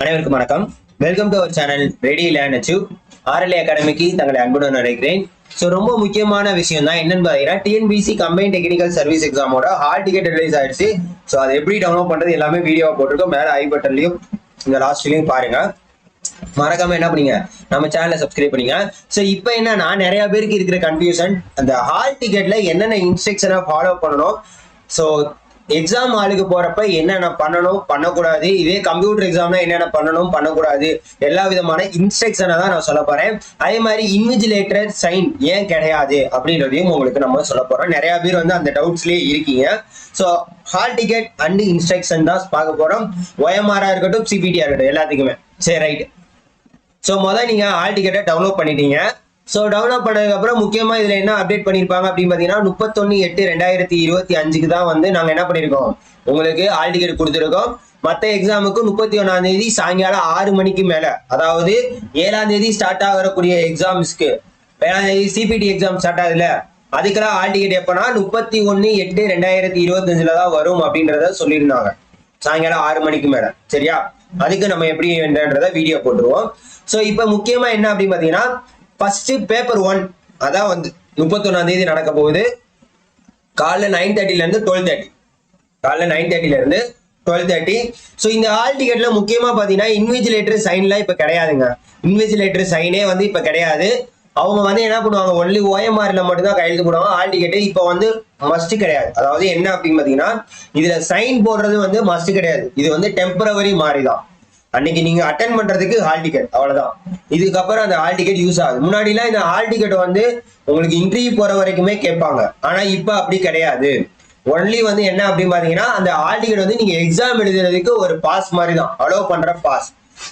அனைவருக்கும் வணக்கம். Welcome to our channel ready learn achieve. RLA அகாடமிக்கு தங்களை அன்புடன் அழைக்கிறேன். ஸோ ரொம்ப முக்கியமான விஷயம் தான் என்னன்னு பார்த்தீங்கன்னா, டிஎன்பிசி கம்பைன் டெக்னிக்கல் சர்வீஸ் எக்ஸாமோட ஹால் டிக்கெட் ரிலீஸ் ஆயிடுச்சு. ஸோ அதை எப்படி டவுன்லோட் பண்றது எல்லாமே வீடியோவா போட்டிருக்கோம். மேலே ஐ பட்டன்லையும் இந்த லாஸ்ட்லையும் பாருங்க. மறக்காம என்ன பண்ணீங்க, நம்ம சேனலை சப்ஸ்கிரைப் பண்ணீங்க. ஸோ இப்போ என்னன்னா, நிறைய பேருக்கு இருக்கிற கன்ஃபியூஷன், அந்த ஹால் டிக்கெட்ல என்னென்ன இன்ஸ்ட்ரக்ஷனை ஃபாலோ பண்ணணும், ஸோ எக்ஸாம் ஹாலுக்கு போறப்ப என்னென்ன பண்ணணும் பண்ணக்கூடாது, இதே கம்ப்யூட்டர் எக்ஸாம்னா என்னென்ன பண்ணணும் பண்ணக்கூடாது, எல்லா விதமான இன்ஸ்ட்ரக்ஷனை தான் நான் சொல்ல போறேன். அதே மாதிரி இன்விஜிலேட்டர் சைன் ஏன் கிடையாது அப்படின்றதையும் உங்களுக்கு நம்ம சொல்ல போறோம். நிறைய பேர் வந்து அந்த டவுட்ஸ்லயே இருக்கீங்க. So hall ticket and instruction தான் பார்க்க போறோம். OMR இருக்கட்டும், CPT இருக்கட்டும், எல்லாத்துக்குமே. சரி, ரைட். ஸோ முதல்ல நீங்க ஹால் டிக்கெட்டை டவுன்லோட் பண்ணிட்டீங்க. ஸோ டவுன்லோட் பண்ணதுக்கு அப்புறம் முக்கியமா இதுல என்ன அப்டேட் பண்ணிருப்பாங்க அப்படின்னு பாத்தீங்கன்னா, 31/8/2025 தான் வந்து நாங்க என்ன பண்ணிருக்கோம், உங்களுக்கு ஹால் டிக்கெட் கொடுத்துருக்கோம். மற்ற எக்ஸாமுக்கு 31 சாயங்காலம் 6 மணிக்கு மேல, அதாவது 7 ஸ்டார்ட் ஆகக்கூடிய எக்ஸாம்ஸ்க்கு, 7 CPT எக்ஸாம் ஸ்டார்ட் ஆகுதுல, அதுக்கெல்லாம் ஹால் டிக்கெட் எப்பனா 31/8/2025 தான் வரும் அப்படின்றத சொல்லியிருந்தாங்க. சாயங்காலம் 6 மணிக்கு மேல. சரியா? அதுக்கு நம்ம எப்படி என்னன்றத வீடியோ போட்டுருவோம். ஸோ இப்போ முக்கியமா என்ன அப்படின்னு பாத்தீங்கன்னா, ஃபர்ஸ்ட் பேப்பர் 1 அதான் வந்து 31 நடக்க போகுது. காலைல 9:30 இருந்து 12:30. காலைல 9:30 இருந்து 12:30. ஸோ இந்த ஹால் டிக்கெட்ல முக்கியமா பாத்தீங்கன்னா, இன்விஜிலேட்டர் சைன்லாம் இப்ப கிடையாதுங்க. இன்விஜிலேட்டர் சைனே வந்து இப்ப கிடையாது. அவங்க வந்து என்ன பண்ணுவாங்க, ஒன்லி OMRல மட்டும் தான் கையெழுத்து போடுவாங்க. ஹால் டிக்கெட் இப்ப வந்து மஸ்ட் கிடையாது. அதாவது என்ன அப்படின்னு பாத்தீங்கன்னா, இதுல சைன் போடுறது வந்து மஸ்ட் கிடையாது. இது வந்து டெம்பரவரி மாறிதான். அன்னைக்கு நீங்க அட்டென்ட் பண்றதுக்கு ஹால் டிக்கெட், அவ்வளவுதான். இதுக்கப்புறம் அந்த ஹால் டிக்கெட் யூஸ் ஆகுது. முன்னாடி எல்லாம் இந்த ஹால் டிக்கெட் வந்து உங்களுக்கு இன்டர்வியூ போற வரைக்குமே கேட்பாங்க. ஆனா இப்ப அப்படி கிடையாது. ஒன்லி வந்து என்ன அப்படின்னு பாத்தீங்கன்னா, அந்த ஹால் டிக்கெட் வந்து நீங்க எக்ஸாம் எழுதுறதுக்கு ஒரு பாஸ் மாதிரி தான், அலோவ் பண்ற பாஸ்.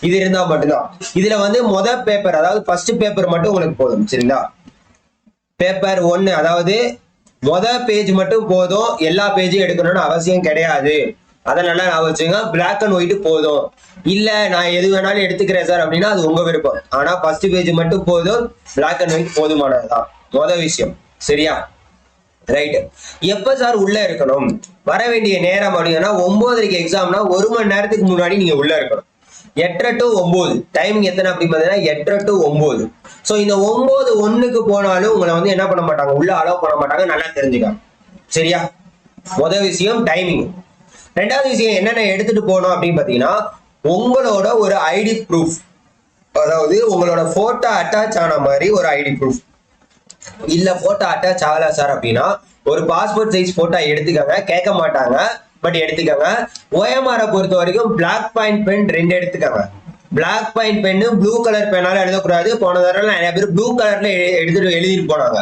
இது இருந்தா மட்டும்தான். இதுல வந்து முதல் பேப்பர், அதாவது ஃபர்ஸ்ட் பேப்பர் மட்டும் உங்களுக்கு போதும். சரிங்களா? பேப்பர் 1, அதாவது முதல் பேஜ் மட்டும் போதும். எல்லா பேஜும் எடுக்கணும்னு அவசியம் கிடையாது. அதை நல்லா நான் வச்சுங்க. பிளாக் அண்ட் ஒயிட் போதும். இல்ல நான் எது வேணாலும் எடுத்துக்கிறேன் சார் அப்படின்னா அது உங்க விருப்பம். ஆனா ஃபர்ஸ்ட் பேஜ் மட்டும் போதும். பிளாக் அண்ட் ஒயிட் போதுமானதுதான் முதல் விஷயம். சரியா? ரைட். எப்ப சார் உள்ள இருக்கணும், வர வேண்டிய நேரம் அப்படின்னா 9:30 எக்ஸாம்னா 1 மணி நேரத்துக்கு முன்னாடி நீங்க உள்ள இருக்கணும். 8:30 to 9 டைமிங் எத்தனை அப்படின்னு பாத்தீங்கன்னா 8:30 to 9. ஸோ இந்த 9:01 போனாலும் உங்களை வந்து என்ன பண்ண மாட்டாங்க, உள்ள அலோவ் பண்ண மாட்டாங்க. நல்லா தெரிஞ்சுக்காங்க. சரியா? முதல் விஷயம் டைமிங். ரெண்டாவது விஷயம் என்னென்ன எடுத்துட்டு போகணும் அப்படின்னு பாத்தீங்கன்னா, உங்களோட ஒரு ஐடி ப்ரூஃப், அதாவது உங்களோட போட்டோ அட்டாச் ஆன மாதிரி ஒரு ஐடி ப்ரூஃப். இல்ல போட்டோ அட்டாச் ஆகல சார் அப்படின்னா ஒரு பாஸ்போர்ட் சைஸ் போட்டோ எடுத்துக்கங்க. கேட்க மாட்டாங்க, பட் எடுத்துக்கங்க. OMR பொறுத்த வரைக்கும் பிளாக் பாயிண்ட் பென் 2 எடுத்துக்கங்க. Black point pen blue colour பெண்ணால எழுதக்கூடாது. போன தடவை நிறைய பேர் ப்ளூ கலர்ல எழுதிட்டு போனாங்க.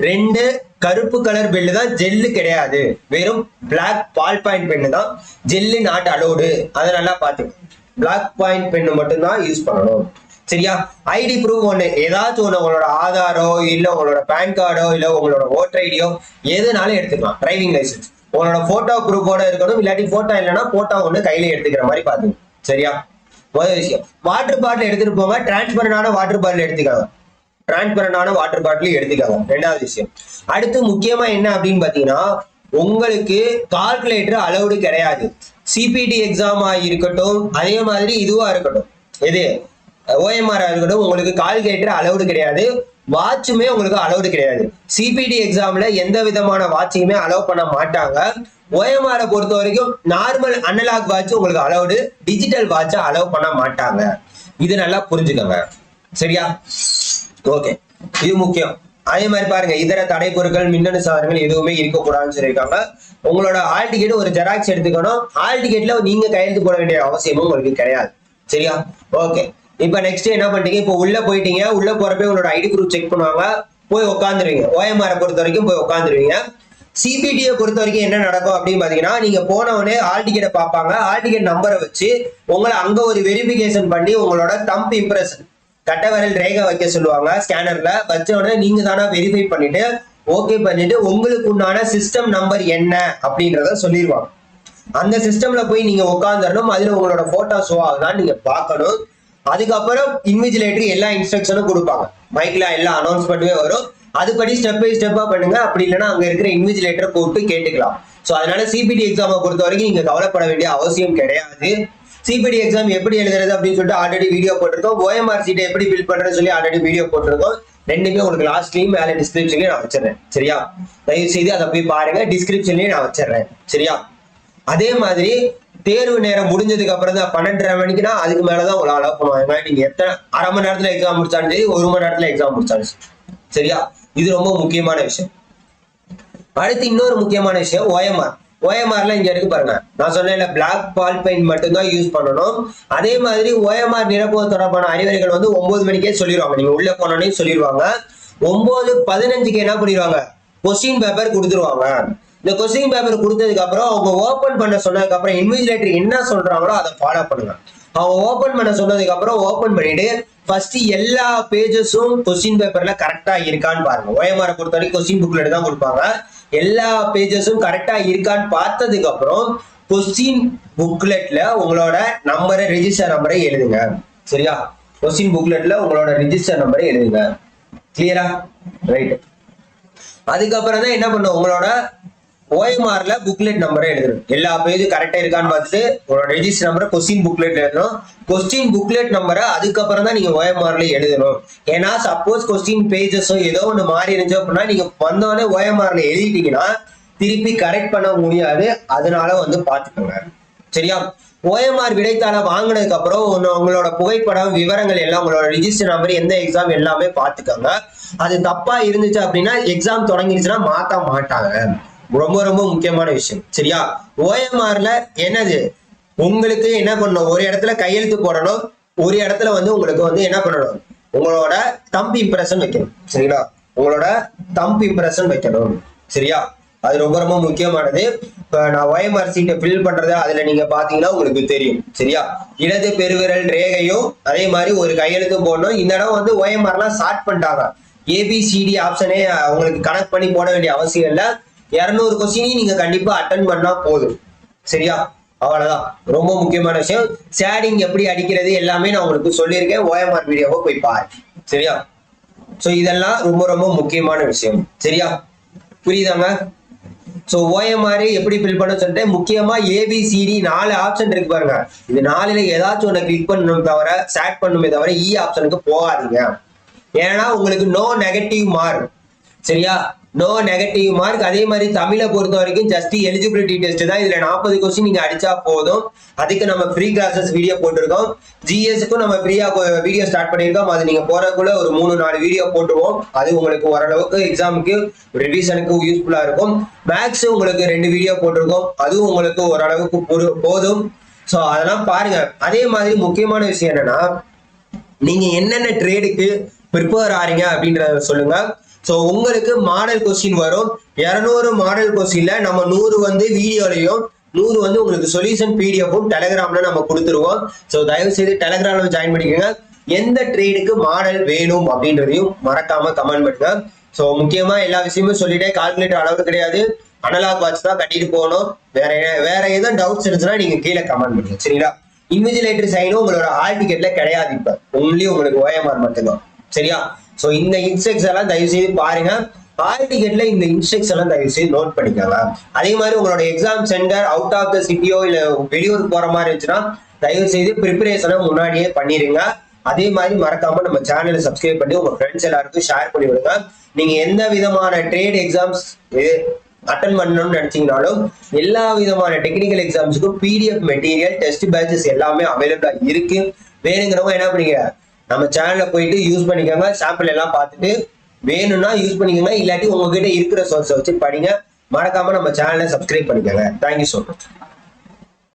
2 கருப்பு கலர் பெல்லு தான், ஜெல்லு கிடையாது. வெறும் பிளாக் பால் பாயிண்ட் பென்னு தான், ஜெல்லு நாட் அலோடு. அதை நல்லா பாத்துக்கணும். பிளாக் பாயிண்ட் பென்னு மட்டும் தான் யூஸ் பண்ணணும். சரியா? ஐடி ப்ரூஃப் ஒண்ணு, ஏதாச்சும் ஒண்ணு, உங்களோட ஆதாரோ இல்ல உங்களோட பேன் கார்டோ இல்ல உங்களோட ஓட்டர் ஐடியோ எதுனாலும் எடுத்துக்கலாம். டிரைவிங் லைசன்ஸ் உங்களோட போட்டோ ப்ரூஃபோட இருக்கணும். இல்லாட்டி போட்டோ இல்லைன்னா போட்டோ ஒண்ணு கையில எடுத்துக்கிற மாதிரி பாத்துங்க. சரியா? முதல் விஷயம். வாட்டர் பாட்டில் எடுத்துட்டு போங்க. டிரான்ஸ்பரண்டான வாட்டர் பாட்டில் எடுத்துக்காங்க. டிரான்ஸ்பரண்டான வாட்டர் பாட்டில் எடுத்துக்காங்க. ரெண்டாவது விஷயம். அடுத்து முக்கியமா என்ன அப்படின்னு பாத்தீங்கன்னா, உங்களுக்கு கால்குலேட்டர் அலௌடு கிடையாது. CPT எக்ஸாமா இருக்கட்டும், அதே மாதிரி இதுவா இருக்கட்டும், எது OMR இருக்கட்டும், உங்களுக்கு கால்குலேட்டர் அலௌடு கிடையாது. வாட்சுமே உங்களுக்கு அலௌடு கிடையாது. CPT எக்ஸாம்ல எந்த விதமான வாட்சையுமே அலோவ் பண்ண மாட்டாங்க. OMR பொறுத்த வரைக்கும் நார்மல் அனலாக் வாட்ச் உங்களுக்கு அலௌடு, டிஜிட்டல் வாட்சை அலோவ் பண்ண மாட்டாங்க. இது நல்லா புரிஞ்சுக்கோங்க. சரியா? ஓகே, இது முக்கியம். அதே மாதிரி பாருங்க, இதர தடை பொருட்கள், மின்னணு சாதனங்கள் எதுவுமே இருக்கக்கூடாதுன்னு சொல்லியிருக்காங்க. உங்களோட ஹால் டிக்கெட் ஒரு ஜெராக்ஸ் எடுத்துக்கணும். ஹால் டிக்கெட்ல நீங்க கையெழுத்து போட வேண்டிய அவசியமும் உங்களுக்கு கிடையாது. சரியா? ஓகே. இப்ப நெக்ஸ்ட் என்ன பண்றீங்க, இப்போ உள்ள போயிட்டீங்க. உள்ள போறப்ப உங்களோட ஐடி ப்ரூஃப் செக் பண்ணுவாங்க. போய் உட்காந்துருவீங்க. OMR பொறுத்த வரைக்கும் போய் உட்காந்துருவீங்க. CPT பொறுத்த வரைக்கும் என்ன நடக்கும் அப்படின்னு பாத்தீங்கன்னா, நீங்க போனவனே ஹால் டிக்கெட்டை பார்ப்பாங்க. ஹால் டிக்கெட் நம்பரை வச்சு உங்களை அங்க ஒரு வெரிஃபிகேஷன் பண்ணி உங்களோட தம்ப் இம்ப்ரெஷன், கட்ட விரல் ரேகை வைக்க சொல்லுவாங்க. ஸ்கேனர்ல வச்ச உடனே நீங்க தானே வெரிஃபை பண்ணிட்டு ஓகே பண்ணிட்டு உங்களுக்கு உண்டான சிஸ்டம் நம்பர் என்ன அப்படின்றத சொல்லிடுவாங்க. அந்த சிஸ்டம்ல போய் நீங்க உட்காந்துடணும். அதுல உங்களோட போட்டோ ஷோ ஆகுதான்னு நீங்க பார்க்கணும். அதுக்கப்புறம் இன்விஜிலேட்டர் எல்லா இன்ஸ்ட்ரக்ஷனும் கொடுப்பாங்க. மைக்ல எல்லா அனௌன்ஸ்மெண்ட்டுமே வரும். அதுபடி ஸ்டெப் பை ஸ்டெப்பா பண்ணுங்க. அப்படி இல்லைன்னா அங்க இருக்கிற இன்விஜிலேட்டர் கூப்பிட்டு கேட்டுக்கலாம். ஸோ அதனால CPT எக்ஸாமை பொறுத்த வரைக்கும் நீங்க கவலைப்பட வேண்டிய அவசியம் கிடையாது. சிபிடி எக்ஸாம் எப்படி எழுதுறது அப்படின்னு சொல்லிட்டு ஆல்ரெடி வீடியோ போட்டிருக்கோம். ஓஎம்ஆர் சீட்டை எப்படி பில் பண்றதுன்னு சொல்லி ஆல்ரெடி வீடியோ போட்டிருக்கோம். ரெண்டுமே உங்களுக்கு லாஸ்ட்லயும் மேல டிஸ்கிரிப்ஷன்லயும் நான் வச்சிடறேன். சரியா, தயவு செய்து அதை போய் பாருங்க, டிஸ்கிரிப்ஷன்லயும் நான் வச்சிடறேன். சரியா, அதே மாதிரி தேர்வு நேரம் முடிஞ்சதுக்கு அப்புறம் தான் 12:30 மணிக்குன்னா அதுக்கு மேலதான் உங்களை அலோவ் பண்ணுவாங்க. நீங்க எத்தனை அரை மணி நேரத்துல எக்ஸாம் முடிச்சாலும் சரி, 1 மணி நேரத்துல எக்ஸாம் முடிச்சாலும் சரி. சரியா, இது ரொம்ப முக்கியமான விஷயம். அடுத்து இன்னொரு முக்கியமான விஷயம் ஓஎம்ஆர். ஓஎம்ஆர்ல இங்க இருக்கு பாருங்க, நான் சொன்னேன்ல பிளாக் பால் பெயிண்ட் மட்டும்தான் யூஸ் பண்ணணும். அதே மாதிரி ஓஎம்ஆர் நிரப்புவது தொடர்பான அறிவுரைகள் வந்து 9 மணிக்கே சொல்லிடுவாங்க. நீங்க உள்ள போனோன்னே சொல்லிடுவாங்க. 9:15க்கு என்ன பண்ணிடுவாங்க, கொஸ்டின் பேப்பர் கொடுத்துருவாங்க. இந்த கொஸ்டின் பேப்பர் கொடுத்ததுக்கு அப்புறம் அவங்க ஓபன் பண்ண சொன்னதுக்கு அப்புறம் இன்விஜிலேட்டர் என்ன சொல்றாங்களோ அதை ஃபாலோ பண்ணுங்க. அவங்க ஓபன் பண்ண சொன்னதுக்கு அப்புறம் ஓபன் பண்ணிட்டு ஃபர்ஸ்ட் எல்லா பேஜஸும் கொஸ்டின் பேப்பர்ல கரெக்டா இருக்கான்னு பாருங்க. ஓஎம்ஆர் பொறுத்த வரைக்கும் கொஸ்டின் புக்லெட் தான் கொடுப்பாங்க. எல்லா பேஜஸும் கரெக்டா இருக்கான்னு பார்த்ததுக்கு அப்புறம் கொஸ்டின் புக்லெட்ல உங்களோட நம்பரை ரெஜிஸ்டர் நம்பரை எழுதுங்க. சரியா, கொஸ்டின் புக்லெட்ல உங்களோட ரெஜிஸ்டர் நம்பரை எழுதுங்க. கிளியரா, ரைட். அதுக்கப்புறம் தான் என்ன பண்ணும், உங்களோட ஓஎம்ஆர்ல புக்லெட் நம்பரை எழுதணும். எல்லா பேஜும் கரெக்டா இருக்கான்னு பார்த்துட்டு உங்களோட ரெஜிஸ்டர் நம்பரை கொஸ்டின் புக்லெட் எழுதணும். கொஸ்டின் புக்லெட் நம்பரை அதுக்கப்புறம் தான் நீங்க ஓஎம்ஆர்ல எழுதணும். ஏன்னா சப்போஸ் கொஸ்டின் பேஜஸோ ஏதோ ஒன்று மாறி இருந்துச்சு அப்படின்னா நீங்க வந்தோடனே ஓஎம்ஆர்ல எழுதிட்டீங்கன்னா திருப்பி கரெக்ட் பண்ண முடியாது. அதனால வந்து பாத்துக்கோங்க. சரியா, ஓஎம்ஆர் விடைத்தாளை வாங்கினதுக்கு அப்புறம் உங்களோட புகைப்படம், விவரங்கள் எல்லாம், உங்களோட ரிஜிஸ்டர் நம்பர், எந்த எக்ஸாம் எல்லாமே பாத்துக்கோங்க. அது தப்பா இருந்துச்சு அப்படின்னா எக்ஸாம் தொடங்கிருச்சுன்னா மாத்த மாட்டாங்க. ரொம்ப ரொம்ப முக்கியமான விஷயம். சரியா, ஓஎம்ஆர்ல என்னது, உங்களுக்கு என்ன பண்ணணும், ஒரு இடத்துல கையெழுத்து போடணும், ஒரு இடத்துல வந்து உங்களுக்கு வந்து என்ன பண்ணணும், உங்களோட தம்ப் இம்ப்ரெஷன் வைக்கணும். சரிங்களா, உங்களோட தம்ப் இம்ப்ரெஷன் வைக்கணும். சரியா, அது ரொம்ப ரொம்ப முக்கியமானது. இப்ப நான் ஓஎம்ஆர் சீட்டை ஃபில் பண்றது அதுல நீங்க பாத்தீங்கன்னா உங்களுக்கு தெரியும். சரியா, இடது பெருவிரல் ரேகையும் அதே மாதிரி ஒரு கையெழுத்தும் போடணும். இந்த இடம் வந்து ஓஎம்ஆர்லாம் ஸ்டார்ட் பண்ணிட்டாங்க. ஏபிசிடி ஆப்ஷனே உங்களுக்கு கனெக்ட் பண்ணி போட வேண்டிய அவசியம் இல்லை. 200 கொஸ்டினையும் நீங்க கண்டிப்பா அட்டன் பண்ணா போதும். சரியா, அவ்வளவுதான். ரொம்ப முக்கியமான விஷயம். ஷேடிங் எப்படி அடிக்கிறது எல்லாமே நான் உங்களுக்கு சொல்லியிருக்கேன். ஓஎம்ஆர் வீடியோவை போய் பாரு. சரியா, சோ இதெல்லாம் ரொம்ப ரொம்ப முக்கியமான விஷயம். சரியா, புரியுதாங்க? சோ ஓஎம்ஆர் எப்படி ஃபில் பண்ண சொல்லிட்டு முக்கியமா ஏபிசிடி 4 ஆப்ஷன் இருக்கு பாருங்க. இது 4ல ஏதாச்சும் ஒண்ணு கிளிக் பண்ணணும் தவிர ஸ்டார்ட் பண்ணுமே தவிர ஆப்ஷனுக்கு போகாதீங்க. ஏன்னா உங்களுக்கு நோ நெகட்டிவ் மார்க். சரியா, நோ நெகட்டிவ் மார்க். அதே மாதிரி தமிழை பொறுத்த வரைக்கும் ஜஸ்ட் எலிஜிபிலிட்டி டெஸ்ட் தான். இதுல 40 கொஸ்டின் நீங்க அடிச்சா போதும். அதுக்கு நம்ம ஃப்ரீ கிளாஸஸ் வீடியோ போட்டிருக்கோம். ஜிஎஸ்க்கும் நம்ம ஃப்ரீயா வீடியோ ஸ்டார்ட் பண்ணியிருக்கோம். அது நீங்க போறதுக்குள்ள ஒரு 3-4 வீடியோ போட்டுருவோம். அது உங்களுக்கு ஓரளவுக்கு எக்ஸாமுக்கு ரிவிஷனுக்கு யூஸ்ஃபுல்லா இருக்கும். மேக்ஸ் உங்களுக்கு 2 வீடியோ போட்டிருக்கோம். அதுவும் உங்களுக்கு ஓரளவுக்கு போதும். ஸோ அதெல்லாம் பாருங்க. அதே மாதிரி முக்கியமான விஷயம் என்னன்னா, நீங்க என்னென்ன ட்ரேடுக்கு ப்ரிப்பேர் ஆறீங்க அப்படின்றத சொல்லுங்க. சோ உங்களுக்கு மாடல் கொஸ்டின் வரும். 200 மாடல் கொஸ்டின்ல நம்ம 100 வந்து வீடியோலையும் 100 வந்து உங்களுக்கு சொல்யூஷன் பிடிஎஃப்பும் டெலிகிராம்ல நம்ம கொடுத்துருவோம். சோ தயவு செய்து டெலிகிராம்ல ஜாயின் பண்ணிக்கோங்க. எந்த ட்ரேடுக்கு மாடல் வேணும் அப்படின்றதையும் மறக்காம கமெண்ட் பண்ணுங்க. சோ முக்கியமா எல்லா விஷயமும் சொல்லிட்டேன். கால்குலேட்டர் அளவு கிடையாது, அனலாக் வாட்ச் தான் கட்டிட்டு போகணும். வேற ஏதோ டவுட்ஸ் இருந்துச்சுன்னா நீங்க கீழே கமெண்ட் பண்ணுங்க. சரிங்களா, இன்விஜிலேட்டர் சைனும் உங்களோட ஹால் டிக்கெட்ல கிடையாது. இப்ப ஒன்லி உங்களுக்கு ஓஎம்ஆர் மட்டும்தான். சரியா, சோ இந்த இன்ஸ்ட்ரக்ஷன் எல்லாம் தயவு செய்து பாருங்க. ஹால் டிக்கெட்ல இந்த இன்ஸ்ட்ரக்ஷன் எல்லாம் தயவு செய்து நோட் பண்ணிக்கோங்க. அதே மாதிரி உங்களோட exam centre out of the சிட்டியோ இல்ல வெளியூருக்கு போற மாதிரி இருந்துச்சுன்னா தயவு செய்து ப்ரிப்பரேஷனை முன்னாடியே பண்ணிருங்க. அதே மாதிரி மறக்காம நம்ம சேனலை சப்ஸ்கிரைப் பண்ணி உங்க ஃப்ரெண்ட்ஸ் எல்லாருக்கும் ஷேர் பண்ணி விடுங்க. நீங்க எந்த விதமான ட்ரேட் எக்ஸாம்ஸ் அட்டன் பண்ணணும்னு நினைச்சீங்கனாலும் எல்லா விதமான டெக்னிக்கல் எக்ஸாம்ஸுக்கும் பிடிஎஃப் மெட்டீரியல், டெஸ்ட் பேட்சஸ் எல்லாமே அவைலபிளா இருக்கு. வேணுங்கிறவங்க என்ன பண்ணீங்க, நம்ம சேனல்ல போயிட்டு யூஸ் பண்ணிக்கோங்க. சாம்பிள் எல்லாம் பார்த்துட்டு வேணும்னா யூஸ் பண்ணிக்கோங்க. இல்லாட்டி உங்ககிட்ட இருக்கிற சோர்ஸை வச்சு படிங்க. மறக்காம நம்ம சேனலை சப்ஸ்கிரைப் பண்ணிக்கோங்க. Thank you so much.